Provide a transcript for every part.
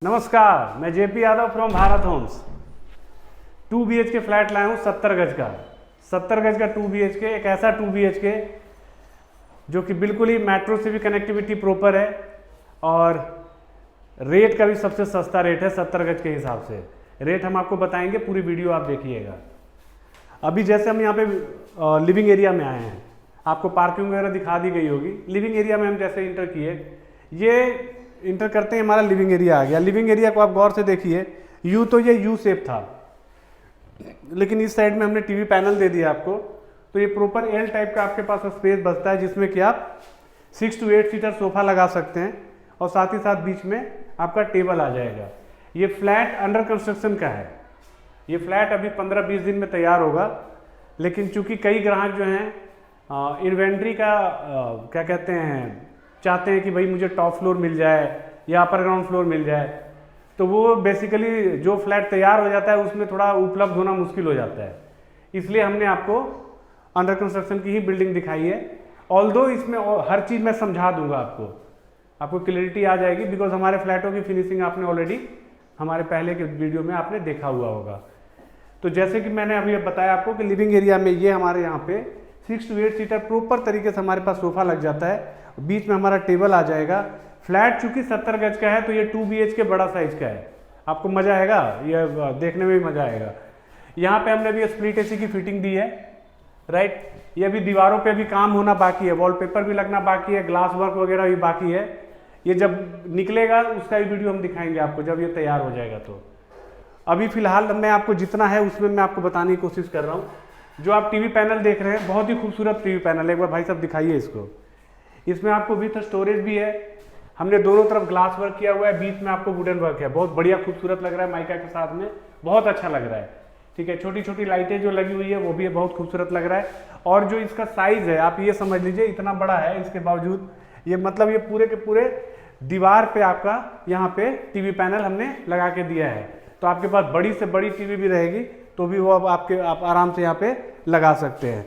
नमस्कार, मैं JP Yadav from Bharat Homes. 2 BHK flat लाया हूँ 70 गज का। 70 गज का 2 BHK, एक ऐसा 2 BHK जो कि बिल्कुल ही मेट्रो से भी कनेक्टिविटी प्रॉपर है और रेट का भी सबसे सस्ता रेट है 70 गज के हिसाब से। रेट हम आपको बताएंगे, पूरी वीडियो आप देखिएगा। अभी जैसे हम यहाँ पे लिविंग एरिया में आए हैं, आपको पार्किंग वगैरह दिखा दी गई होगी। लिविंग एरिया में हम जैसे इंटर किए, ये इंटर करते हैं हमारा लिविंग एरिया आ गया। लिविंग एरिया को आप गौर से देखिए, तो ये यू शेप था, लेकिन इस साइड में हमने टीवी पैनल दे दिया आपको, तो ये प्रॉपर एल टाइप का आपके पास स्पेस बचता है, जिसमें कि आप 6 to 8 सीटर सोफा लगा सकते हैं और साथ ही साथ बीच में आपका टेबल आ जाएगा। ये फ्लैट अंडर कंस्ट्रक्शन का है। ये फ्लैट अभी 15-20 दिन में तैयार होगा, लेकिन चूंकि कई ग्राहक जो हैं इन्वेंट्री का क्या कहते हैं, चाहते हैं कि भाई मुझे टॉप फ्लोर मिल जाए या अपर ग्राउंड फ्लोर मिल जाए, तो वो बेसिकली जो फ्लैट तैयार हो जाता है उसमें थोड़ा उपलब्ध होना मुश्किल हो जाता है। इसलिए हमने आपको अंडर कंस्ट्रक्शन की ही बिल्डिंग दिखाई है। ऑल्दो इसमें हर चीज़ मैं समझा दूंगा, आपको क्लियरिटी आ जाएगी, बिकॉज हमारे फ्लैटों की फिनिशिंग आपने ऑलरेडी हमारे पहले के वीडियो में आपने देखा हुआ होगा। तो जैसे कि मैंने अभी बताया आपको कि लिविंग एरिया में ये हमारे यहाँ पे 6 to 8 सीटर प्रॉपर तरीके से हमारे पास सोफा लग जाता है, बीच में हमारा टेबल आ जाएगा। फ्लैट चूंकि 70 गज का है तो ये 2 BHK बड़ा साइज का है, आपको मजा आएगा, ये देखने में भी मजा आएगा। यहाँ पे हमने भी स्प्लिट AC की फिटिंग दी है, राइट। ये अभी दीवारों पे भी काम होना बाकी है, वॉलपेपर भी लगना बाकी है, ग्लास वर्क वगैरह भी बाकी है। ये जब निकलेगा उसका भी वीडियो हम दिखाएंगे आपको, जब ये तैयार हो जाएगा। तो अभी फिलहाल मैं आपको जितना है उसमें मैं आपको बताने की कोशिश कर रहा हूँ। जो आप टीवी पैनल देख रहे हैं, बहुत ही खूबसूरत टीवी पैनल है। एक बार भाई साहब दिखाइए इसको। इसमें आपको विथ स्टोरेज भी है, हमने दोनों तरफ ग्लास वर्क किया हुआ है, बीच में आपको वुडन वर्क है। बहुत बढ़िया खूबसूरत लग रहा है, माइका के साथ में बहुत अच्छा लग रहा है, ठीक है। छोटी छोटी लाइटें जो लगी हुई है वो भी बहुत खूबसूरत लग रहा है। और जो इसका साइज है, आप ये समझ लीजिए इतना बड़ा है, इसके बावजूद ये मतलब ये पूरे के पूरे दीवार पे आपका यहाँ पे टीवी पैनल हमने लगा के दिया है। तो आपके पास बड़ी से बड़ी टीवी भी रहेगी तो भी वो आप आराम से यहाँ पे लगा सकते हैं।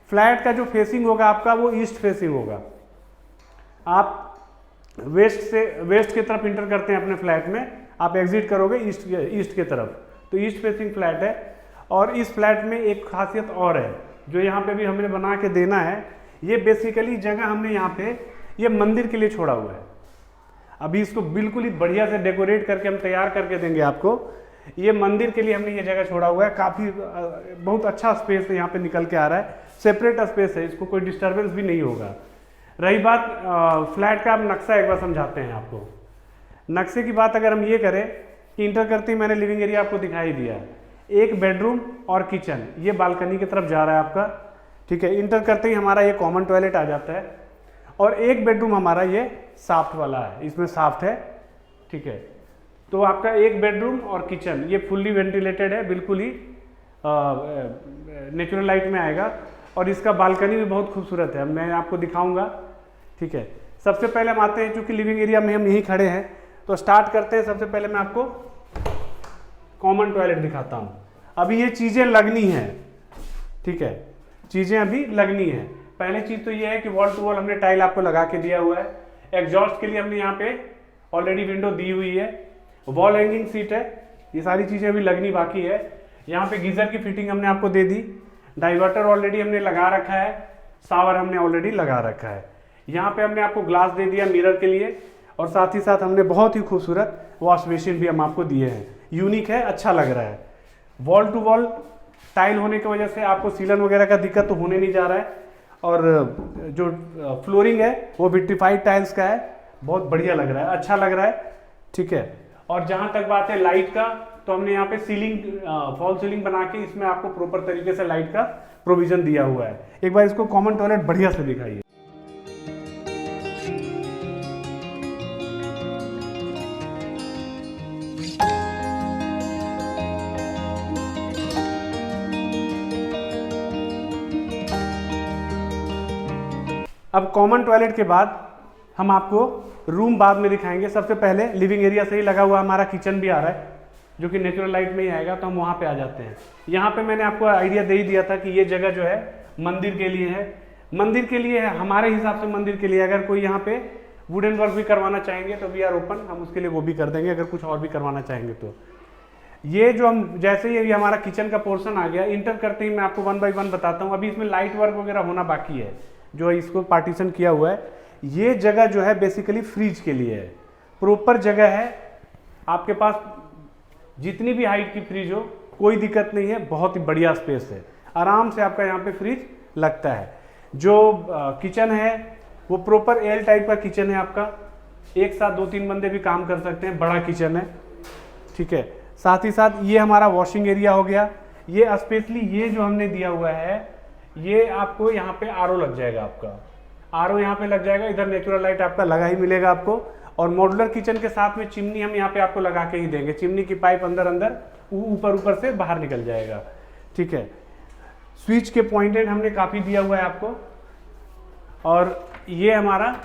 फ्लैट का जो फेसिंग होगा आपका वो ईस्ट फेसिंग होगा। आप वेस्ट की तरफ इंटर करते हैं अपने फ्लैट में, आप एग्जिट करोगे ईस्ट की तरफ, तो ईस्ट फेसिंग फ्लैट है। और इस फ्लैट में एक खासियत और है जो यहाँ पे भी हमने बना के देना है। ये बेसिकली जगह हमने यहाँ पे ये मंदिर के लिए छोड़ा हुआ है। अभी इसको बिल्कुल ही बढ़िया से डेकोरेट करके हम तैयार करके देंगे आपको। ये मंदिर के लिए हमने ये जगह छोड़ा हुआ है। काफ़ी बहुत अच्छा स्पेस यहाँ पे निकल के आ रहा है, सेपरेट स्पेस है, इसको कोई डिस्टर्बेंस भी नहीं होगा। रही बात फ्लैट का, आप नक्शा एक बार समझाते हैं आपको। नक्शे की बात अगर हम ये करें कि इंटर करते ही मैंने लिविंग एरिया आपको दिखाई दिया, एक बेडरूम और किचन, ये बालकनी की तरफ जा रहा है आपका, ठीक है। इंटर करते ही हमारा ये कॉमन टॉयलेट आ जाता है और एक बेडरूम हमारा ये साफ्ट वाला है, इसमें साफ्ट है, ठीक है। तो आपका एक बेडरूम और किचन ये फुल्ली वेंटिलेटेड है, बिल्कुल ही नेचुरल लाइट में आएगा। और इसका बालकनी भी बहुत खूबसूरत है, मैं आपको दिखाऊंगा, ठीक है। सबसे पहले हम आते हैं, चूंकि लिविंग एरिया में हम यहीं खड़े हैं तो स्टार्ट करते हैं। सबसे पहले मैं आपको कॉमन टॉयलेट दिखाता हूँ। अभी ये चीज़ें लगनी है, ठीक है, चीज़ें अभी लगनी है। पहली चीज़ तो ये है कि वॉल टू वॉल हमने टाइल आपको लगा के दिया हुआ है। एग्जॉस्ट के लिए हमने यहाँ पे ऑलरेडी विंडो दी हुई है, वॉल हैंगिंग सीट है, ये सारी चीज़ें अभी लगनी बाकी है। यहाँ पे गीजर की फिटिंग हमने आपको दे दी, डाइवर्टर ऑलरेडी हमने लगा रखा है, शावर हमने ऑलरेडी लगा रखा है। यहाँ पे हमने आपको ग्लास दे दिया मिरर के लिए, और साथ ही साथ हमने बहुत ही खूबसूरत वॉश बेसिन भी हम आपको दिए हैं। यूनिक है, अच्छा लग रहा है। वॉल टू वॉल टाइल होने की वजह से आपको सीलन वगैरह का दिक्कत तो होने नहीं जा रहा है। और जो फ्लोरिंग है वो विट्रीफाइड टाइल्स का है, बहुत बढ़िया लग रहा है, अच्छा लग रहा है, ठीक है। और जहाँ तक बात है लाइट का, तो हमने यहाँ पे सीलिंग फॉल सीलिंग बना के इसमें आपको प्रॉपर तरीके से लाइट का प्रोविजन दिया हुआ है। एक बार इसको कॉमन टॉयलेट बढ़िया से दिखाइए। अब कॉमन टॉयलेट के बाद हम आपको रूम बाद में दिखाएंगे। सबसे पहले लिविंग एरिया से ही लगा हुआ हमारा किचन भी आ रहा है, जो कि नेचुरल लाइट में ही आएगा, तो हम वहाँ पे आ जाते हैं। यहाँ पे मैंने आपको आइडिया दे ही दिया था कि ये जगह जो है मंदिर के लिए है, मंदिर के लिए है हमारे हिसाब से, मंदिर के लिए। अगर कोई यहाँ पे वुडन वर्क भी करवाना चाहेंगे तो वी आर ओपन, हम उसके लिए वो भी कर देंगे, अगर कुछ और भी करवाना चाहेंगे तो। ये जो हम जैसे ही हमारा किचन का पोर्शन आ गया, इंटर करते ही मैं आपको 1 बाय 1 बताता हूँ। अभी इसमें लाइट वर्क वगैरह होना बाकी है, जो इसको पार्टीशन किया हुआ है। ये जगह जो है बेसिकली फ्रिज के लिए है, प्रॉपर जगह है। आपके पास जितनी भी हाइट की फ्रिज हो कोई दिक्कत नहीं है, बहुत ही बढ़िया स्पेस है, आराम से आपका यहाँ पे फ्रिज लगता है। जो किचन है वो प्रॉपर एल टाइप का किचन है आपका, एक साथ 2-3 बंदे भी काम कर सकते हैं, बड़ा किचन है, ठीक है। साथ ही साथ ये हमारा वॉशिंग एरिया हो गया। ये स्पेशली ये जो हमने दिया हुआ है, ये आपको यहाँ पे आरओ लग जाएगा, आपका आरओ यहाँ पे लग जाएगा। इधर नेचुरल लाइट आपका लगा ही मिलेगा आपको, और मॉड्यूलर किचन के साथ में चिमनी हम यहाँ पे आपको लगा के ही देंगे। चिमनी की पाइप अंदर अंदर ऊपर से बाहर निकल जाएगा, ठीक है। स्विच के पॉइंटेड हमने काफ़ी दिया हुआ है आपको। और ये हमारा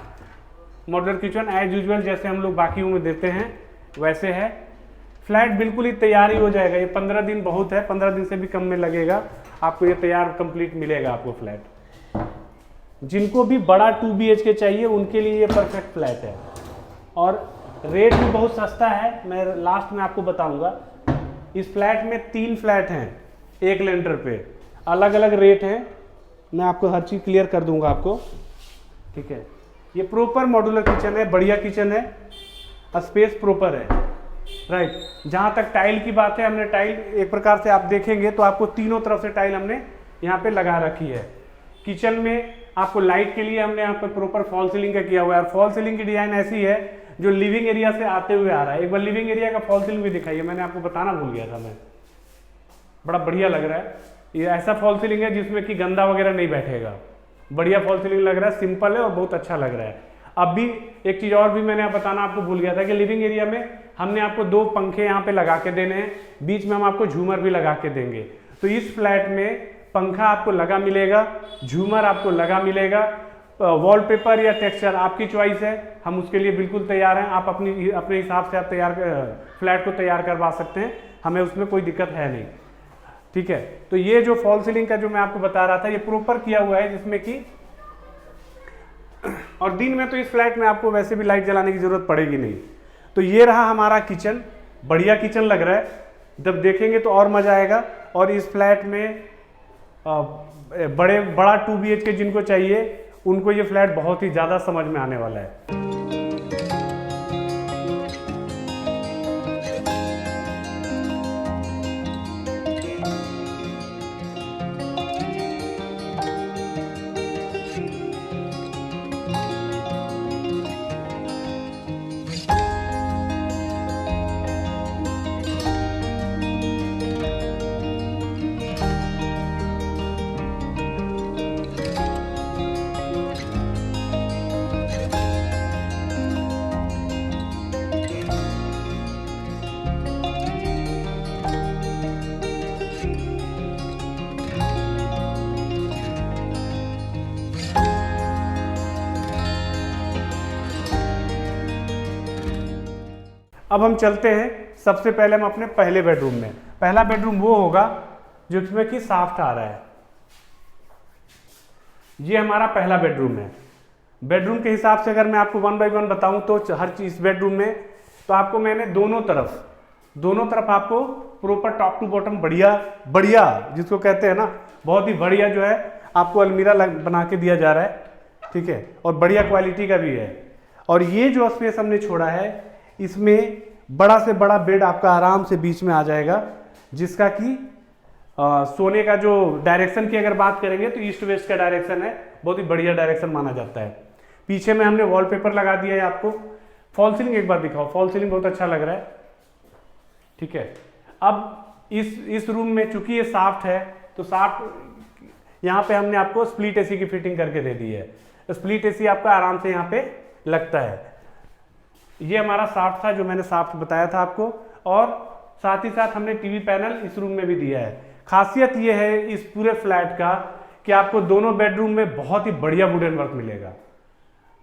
मॉड्यूलर किचन एज यूजुअल जैसे हम लोग बाकियों में देते हैं वैसे है। फ्लैट बिल्कुल ही तैयार ही हो जाएगा, ये 15 दिन बहुत है, 15 दिन से भी कम में लगेगा आपको, ये तैयार कंप्लीट मिलेगा आपको फ्लैट। जिनको भी बड़ा 2 BHK चाहिए उनके लिए ये परफेक्ट फ्लैट है, और रेट भी बहुत सस्ता है। मैं लास्ट में आपको बताऊंगा। इस फ्लैट में 3 फ्लैट हैं एक लेंटर पे, अलग अलग रेट हैं, मैं आपको हर चीज़ क्लियर कर दूंगा आपको, ठीक है। ये प्रॉपर मॉड्यूलर किचन है, बढ़िया किचन है, स्पेस प्रॉपर है, राइट। जहाँ तक टाइल की बात है, हमने टाइल एक प्रकार से आप देखेंगे तो आपको तीनों तरफ से टाइल हमने यहाँ पे लगा रखी है। किचन में आपको लाइट के लिए हमने यहाँ पे प्रॉपर फॉल सीलिंग का किया हुआ है, और फॉल सीलिंग की डिजाइन ऐसी है जो लिविंग एरिया से आते हुए आ रहा है। एक बार लिविंग एरिया का फॉल सीलिंग भी दिखाइए, मैंने आपको बताना भूल गया था मैं, बड़ा बढ़िया लग रहा है। ये ऐसा फॉल सीलिंग है जिसमें कि गंदा वगैरह नहीं बैठेगा, बढ़िया फॉल सीलिंग लग रहा है, सिंपल है और बहुत अच्छा लग रहा है। अब भी एक चीज़ और भी मैंने बताना आपको भूल गया था कि लिविंग एरिया में हमने आपको 2 पंखे यहाँ पे लगा के देने हैं, बीच में हम आपको झूमर भी लगा के देंगे। तो इस फ्लैट में पंखा आपको लगा मिलेगा, झूमर आपको लगा मिलेगा, वॉलपेपर या टेक्सचर आपकी चॉइस है, हम उसके लिए बिल्कुल तैयार हैं। आप अपने हिसाब से आप फ्लैट को तैयार करवा सकते हैं, हमें उसमें कोई दिक्कत है नहीं, ठीक है। तो ये जो फॉल सीलिंग का जो मैं आपको बता रहा था, ये प्रॉपर किया हुआ है, जिसमें कि और दिन में तो इस फ्लैट में आपको वैसे भी लाइट जलाने की जरूरत पड़ेगी नहीं। तो ये रहा हमारा किचन, बढ़िया किचन लग रहा है, जब देखेंगे तो और मजा आएगा। और इस फ्लैट में बड़ा 2 BHK जिनको चाहिए उनको ये फ्लैट बहुत ही ज़्यादा समझ में आने वाला है। अब हम चलते हैं, सबसे पहले हम अपने पहले बेडरूम में। पहला बेडरूम वो होगा जिसमें कि साफ्ट आ रहा है। ये हमारा पहला बेडरूम है। बेडरूम के हिसाब से अगर मैं आपको 1 बाय 1 बताऊं तो हर चीज बेडरूम में तो आपको मैंने दोनों तरफ आपको प्रॉपर टॉप टू बॉटम बढ़िया जिसको कहते हैं ना, बहुत ही बढ़िया जो है आपको अलमीरा बना के दिया जा रहा है, ठीक है, और बढ़िया क्वालिटी का भी है। और ये जो स्पेस हमने छोड़ा है, इसमें बड़ा से बड़ा बेड आपका आराम से बीच में आ जाएगा, जिसका कि सोने का जो डायरेक्शन की अगर बात करेंगे तो ईस्ट वेस्ट का डायरेक्शन है, बहुत ही बढ़िया डायरेक्शन माना जाता है। पीछे में हमने वॉलपेपर लगा दिया है आपको। फॉल सीलिंग एक बार दिखाओ, फॉल सीलिंग बहुत अच्छा लग रहा है, ठीक है। अब इस रूम में चूंकि ये साफ्ट है तो साफ्ट यहाँ पे हमने आपको स्प्लिट एसी की फिटिंग करके दे दी है। स्प्लिट एसी आपका आराम से यहाँ पे लगता है। ये हमारा साफ्ट था जो मैंने साफ्ट बताया था आपको, और साथ ही साथ हमने टीवी पैनल इस रूम में भी दिया है। खासियत ये है इस पूरे फ्लैट का कि आपको दोनों बेडरूम में बहुत ही बढ़िया वुडन वर्क मिलेगा।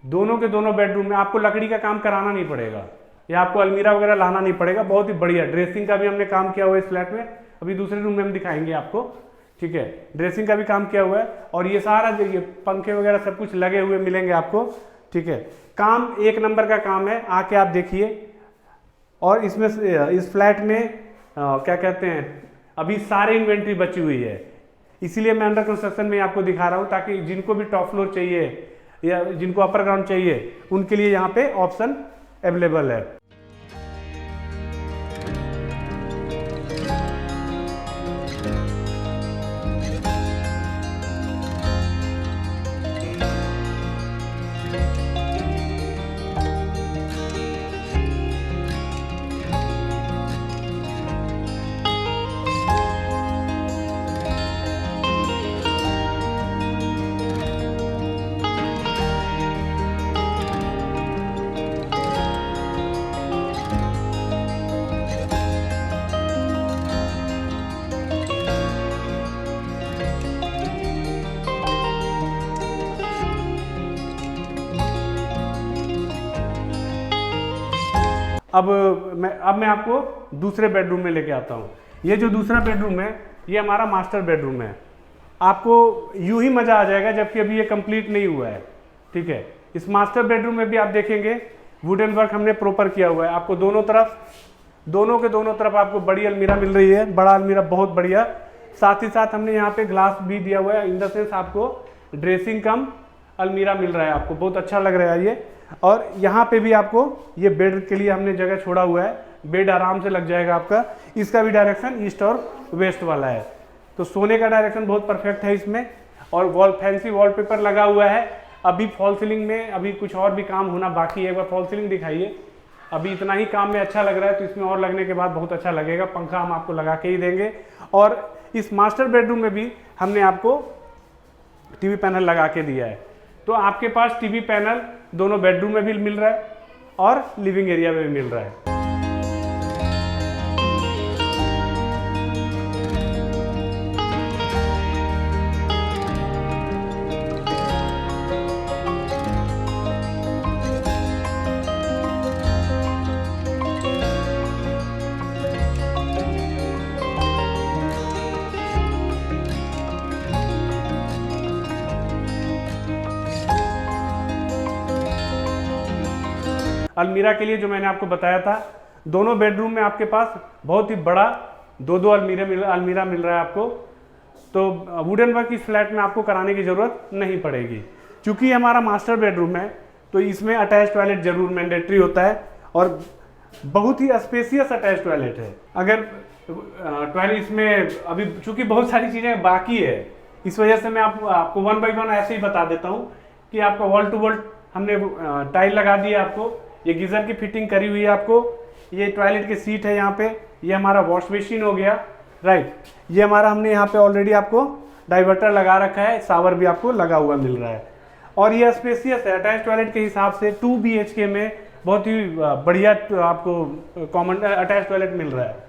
दोनों के दोनों बेडरूम में आपको लकड़ी का काम कराना नहीं पड़ेगा, या आपको अलमीरा वगैरह लाना नहीं पड़ेगा। बहुत ही बढ़िया ड्रेसिंग का भी हमने काम किया हुआ है इस फ्लैट में, अभी दूसरे रूम में हम दिखाएंगे आपको, ठीक है। ड्रेसिंग का भी काम किया हुआ है और ये सारा जो ये पंखे वगैरह सब कुछ लगे हुए मिलेंगे आपको, ठीक है। काम एक नंबर का काम है, आके आप देखिए। और इसमें इस फ्लैट में क्या कहते हैं, अभी सारे इन्वेंट्री बची हुई है, इसीलिए मैं अंडर कंस्ट्रक्शन में आपको दिखा रहा हूँ, ताकि जिनको भी टॉप फ्लोर चाहिए या जिनको अपर ग्राउंड चाहिए उनके लिए यहाँ पे ऑप्शन अवेलेबल है। अब मैं आपको दूसरे बेडरूम में लेके आता हूँ। ये जो दूसरा बेडरूम है ये हमारा मास्टर बेडरूम है। आपको यूं ही मज़ा आ जाएगा जबकि अभी ये कंप्लीट नहीं हुआ है, ठीक है। इस मास्टर बेडरूम में भी आप देखेंगे वुडन वर्क हमने प्रॉपर किया हुआ है। आपको दोनों के दोनों तरफ आपको बड़ी अलमीरा मिल रही है, बड़ा अलमीरा बहुत बढ़िया। साथ ही साथ हमने यहाँ पे ग्लास भी दिया हुआ है, इन द सेंस आपको ड्रेसिंग कम अलमीरा मिल रहा है, आपको बहुत अच्छा लग रहा है ये। और यहाँ पे भी आपको ये बेड के लिए हमने जगह छोड़ा हुआ है, बेड आराम से लग जाएगा आपका। इसका भी डायरेक्शन ईस्ट और वेस्ट वाला है, तो सोने का डायरेक्शन बहुत परफेक्ट है इसमें। और फैंसी वॉलपेपर लगा हुआ है। अभी फॉल सीलिंग में अभी कुछ और भी काम होना बाकी है, एक बार फॉल सीलिंग दिखाइए। अभी इतना ही काम में अच्छा लग रहा है, तो इसमें और लगने के बाद बहुत अच्छा लगेगा। पंखा हम आपको लगा के ही देंगे। और इस मास्टर बेडरूम में भी हमने आपको टीवी पैनल लगा के दिया है, तो आपके पास टीवी पैनल दोनों बेडरूम में भी मिल रहा है और लिविंग एरिया में भी मिल रहा है। अलमीरा के लिए जो मैंने आपको बताया था, दोनों बेडरूम में आपके पास बहुत ही बड़ा दो अलमीरा मिल रहा है आपको। तो वुडन वर्क इस फ्लैट में आपको कराने की ज़रूरत नहीं पड़ेगी। चूँकि हमारा मास्टर बेडरूम है तो इसमें अटैच टॉयलेट जरूर मैंडेटरी होता है, और बहुत ही स्पेसियस अटैच टॉयलेट है। अगर टॉयलेट इसमें अभी चूँकि बहुत सारी चीज़ें बाकी है, इस वजह से मैं आपको 1 बाय 1 ऐसे ही बता देता हूँ कि आपका वॉल टू वॉल हमने टाइल लगा दी है आपको। ये गीज़र की फिटिंग करी हुई है आपको। ये टॉयलेट की सीट है यहाँ पे। ये हमारा वॉश बेसिन हो गया, राइट। ये हमारा हमने यहाँ पे ऑलरेडी आपको डाइवर्टर लगा रखा है, शावर भी आपको लगा हुआ मिल रहा है। और ये स्पेसियस है, अटैच टॉयलेट के हिसाब से 2 BHK में बहुत ही बढ़िया आपको कॉमन अटैच टॉयलेट मिल रहा है।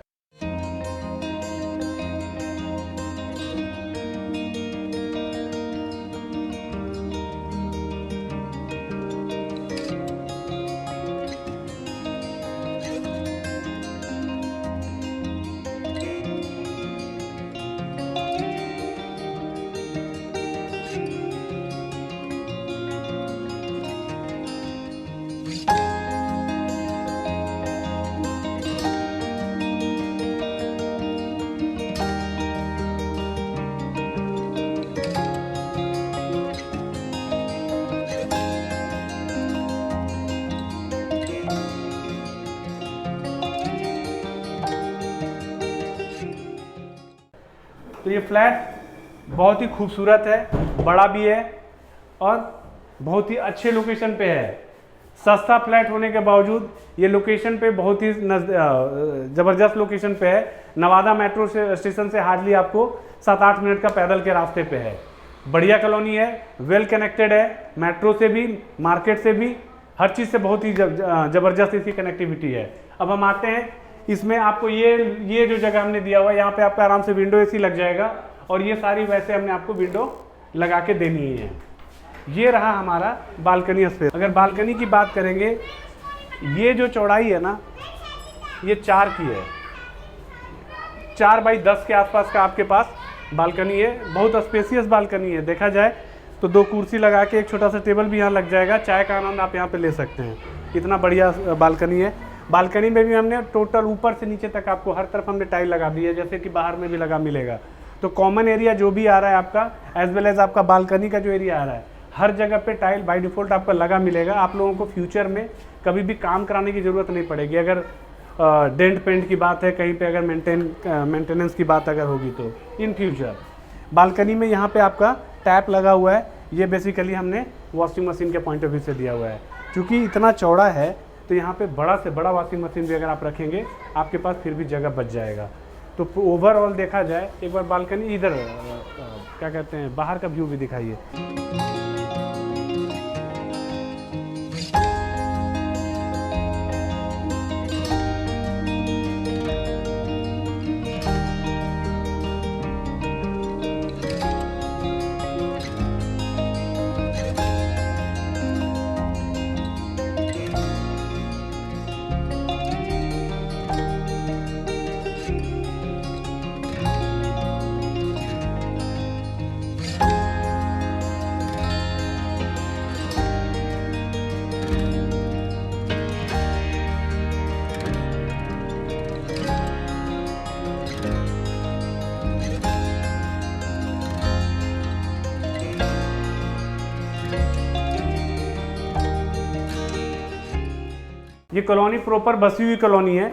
तो ये फ्लैट बहुत ही खूबसूरत है, बड़ा भी है और बहुत ही अच्छे लोकेशन पे है। सस्ता फ्लैट होने के बावजूद ये लोकेशन पे बहुत ही ज़बरदस्त लोकेशन पे है। नवादा मेट्रो स्टेशन से हार्डली आपको 7-8 मिनट का पैदल के रास्ते पे है। बढ़िया कॉलोनी है, वेल कनेक्टेड है, मेट्रो से भी, मार्केट से भी, हर चीज़ से बहुत ही ज़बरदस्त इसकी कनेक्टिविटी है। अब हम आते हैं इसमें, आपको ये जो जगह हमने दिया हुआ है, यहाँ पे आपका आराम से विंडो AC लग जाएगा, और ये सारी वैसे हमने आपको विंडो लगा के देनी ही है। ये रहा हमारा बालकनी स्पेस। अगर बालकनी की बात करेंगे, ये जो चौड़ाई है ना, ये 4 की है, 4 बाई 10 के आसपास का आपके पास बालकनी है। बहुत स्पेसियस बालकनी है। देखा जाए तो 2 कुर्सी लगा के एक छोटा सा टेबल भी यहाँ लग जाएगा। चाय का आनंद आप यहाँ पे ले सकते हैं। इतना बढ़िया बालकनी है। बालकनी में भी हमने टोटल ऊपर से नीचे तक आपको हर तरफ हमने टाइल लगा दी है, जैसे कि बाहर में भी लगा मिलेगा। तो कॉमन एरिया जो भी आ रहा है आपका, एज वेल एज आपका बालकनी का जो एरिया आ रहा है, हर जगह पे टाइल बाय डिफ़ॉल्ट आपका लगा मिलेगा। आप लोगों को फ्यूचर में कभी भी काम कराने की ज़रूरत नहीं पड़ेगी। अगर डेंट पेंट की बात है, कहीं पे अगर मेंटेनेंस की बात अगर होगी तो इन फ्यूचर। बालकनी में यहाँ पे आपका टैप लगा हुआ है। ये बेसिकली हमने वॉशिंग मशीन के पॉइंट ऑफ व्यू से दिया हुआ है। क्योंकि इतना चौड़ा है तो यहाँ पे बड़ा से बड़ा वॉशिंग मशीन भी अगर आप रखेंगे, आपके पास फिर भी जगह बच जाएगा। तो ओवरऑल देखा जाए, एक बार बालकनी इधर क्या कहते हैं, बाहर का व्यू भी दिखाइए। ये कॉलोनी प्रॉपर बसी हुई कॉलोनी है।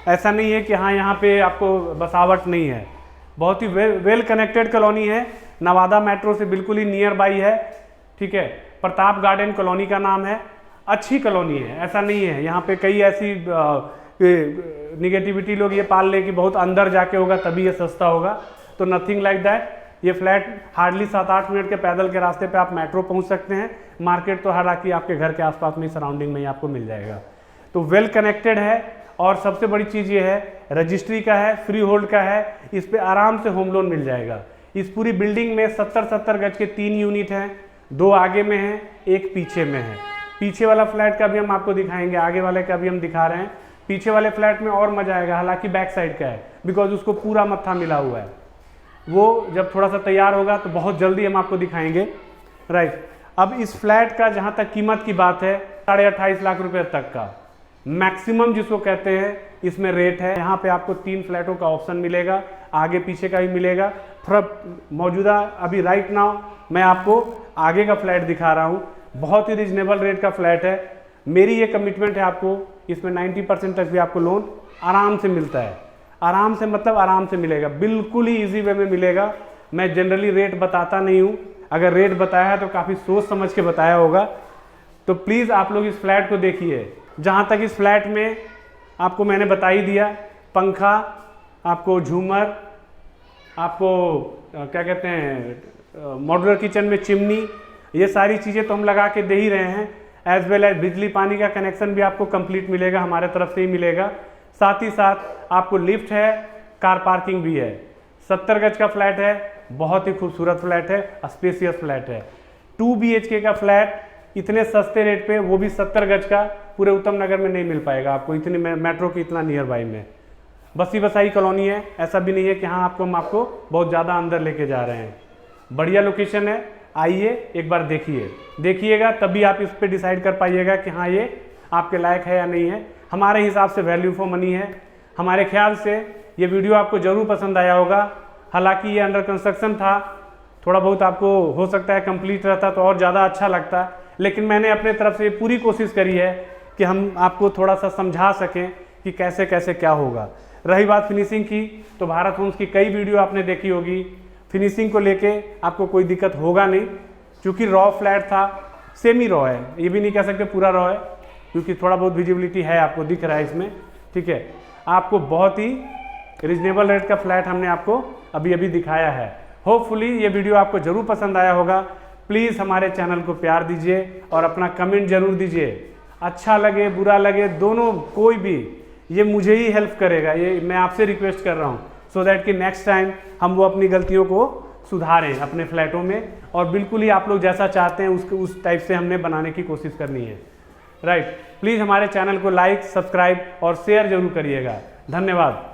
ऐसा नहीं है कि हाँ यहाँ पे आपको बसावट नहीं है। बहुत ही वेल कनेक्टेड कॉलोनी है। नवादा मेट्रो से बिल्कुल ही नियर बाई है। ठीक है, प्रताप गार्डन कॉलोनी का नाम है। अच्छी कॉलोनी है, ऐसा नहीं है। यहाँ पे कई ऐसी निगेटिविटी लोग ये पाल ले कि बहुत अंदर जाके होगा तभी ये सस्ता होगा, तो नथिंग लाइक दैट। ये फ्लैट हार्डली 7-8 मिनट के पैदल के रास्ते पे आप मेट्रो पहुँच सकते हैं। मार्केट तो हालांकि आपके घर के आसपास में, सराउंडिंग में ही आपको मिल जाएगा। तो वेल कनेक्टेड है। और सबसे बड़ी चीज़ ये है, रजिस्ट्री का है, फ्री होल्ड का है। इस पे आराम से होम लोन मिल जाएगा। इस पूरी बिल्डिंग में 70-70 गज के 3 यूनिट हैं। 2 आगे में हैं, 1 पीछे में है। पीछे वाला फ्लैट का भी हम आपको दिखाएंगे, आगे वाले का भी हम दिखा रहे हैं। पीछे वाले फ्लैट में और मजा आएगा, हालांकि बैक साइड का है, बिकॉज उसको पूरा मत्था मिला हुआ है। वो जब थोड़ा सा तैयार होगा तो बहुत जल्दी हम आपको दिखाएंगे। राइट, अब इस फ्लैट का जहाँ तक कीमत की बात है, 28.5 लाख रुपए तक का मैक्सिमम जिसको कहते हैं इसमें रेट है। यहाँ पे आपको 3 फ्लैटों का ऑप्शन मिलेगा, आगे पीछे का भी मिलेगा। मौजूदा अभी राइट नाउ मैं आपको आगे का फ्लैट दिखा रहा हूँ। बहुत ही रिजनेबल रेट का फ्लैट है। मेरी ये कमिटमेंट है आपको, इसमें 90% तक भी आपको लोन आराम से मिलता है। आराम से मतलब आराम से मिलेगा, बिल्कुल ही ईजी वे में मिलेगा। मैं जनरली रेट बताता नहीं हूँ, अगर रेट बताया है तो काफ़ी सोच समझ के बताया होगा। तो प्लीज़ आप लोग इस फ्लैट को देखिए। जहाँ तक इस फ्लैट में आपको मैंने बता ही दिया, पंखा, आपको झूमर, आपको क्या कहते हैं मॉड्यूलर किचन में चिमनी, ये सारी चीज़ें तो हम लगा के दे ही रहे हैं। एज वेल एज बिजली पानी का कनेक्शन भी आपको कंप्लीट मिलेगा, हमारे तरफ से ही मिलेगा। साथ ही साथ आपको लिफ्ट है, कार पार्किंग भी है। 70 गज का फ्लैट है, बहुत ही खूबसूरत फ्लैट है, स्पेसियस फ्लैट है। 2 BHK का फ्लैट इतने सस्ते रेट पे, वो भी 70 गज का, पूरे उत्तम नगर में नहीं मिल पाएगा आपको, इतनी मेट्रो की इतना नियर बाई में। बसी बसाई कॉलोनी है, ऐसा भी नहीं है कि हाँ हम आपको बहुत ज़्यादा अंदर लेके जा रहे हैं। बढ़िया लोकेशन है, आइए एक बार देखिएगा, तभी आप इस पर डिसाइड कर पाइएगा कि हाँ ये आपके लायक है या नहीं है। हमारे हिसाब से वैल्यू फॉर मनी है। हमारे ख्याल से ये वीडियो आपको ज़रूर पसंद आया होगा। हालांकि ये अंडर कंस्ट्रक्शन था, थोड़ा बहुत आपको हो सकता है कंप्लीट रहता तो और ज़्यादा अच्छा लगता, लेकिन मैंने अपने तरफ से पूरी कोशिश करी है कि हम आपको थोड़ा सा समझा सकें कि कैसे कैसे क्या होगा। रही बात फिनिशिंग की, तो भारत होम्स की कई वीडियो आपने देखी होगी। फिनिशिंग को लेके आपको कोई दिक्कत होगा नहीं, क्योंकि रॉ फ्लैट था, सेमी रॉ है, ये भी नहीं कह सकते पूरा रॉ है, क्योंकि थोड़ा बहुत विजिबिलिटी है, आपको दिख रहा है इसमें। ठीक है, आपको बहुत ही रिजनेबल रेट का फ्लैट हमने आपको अभी अभी दिखाया है। होपफुली ये वीडियो आपको ज़रूर पसंद आया होगा। प्लीज़ हमारे चैनल को प्यार दीजिए और अपना कमेंट ज़रूर दीजिए। अच्छा लगे बुरा लगे दोनों, कोई भी, ये मुझे ही हेल्प करेगा, ये मैं आपसे रिक्वेस्ट कर रहा हूँ, सो दैट कि नेक्स्ट टाइम हम वो अपनी गलतियों को सुधारें अपने फ्लैटों में, और बिल्कुल ही आप लोग जैसा चाहते हैं उस टाइप से हमने बनाने की कोशिश करनी है। राइट, प्लीज़ हमारे चैनल को लाइक, सब्सक्राइब और शेयर जरूर करिएगा। धन्यवाद।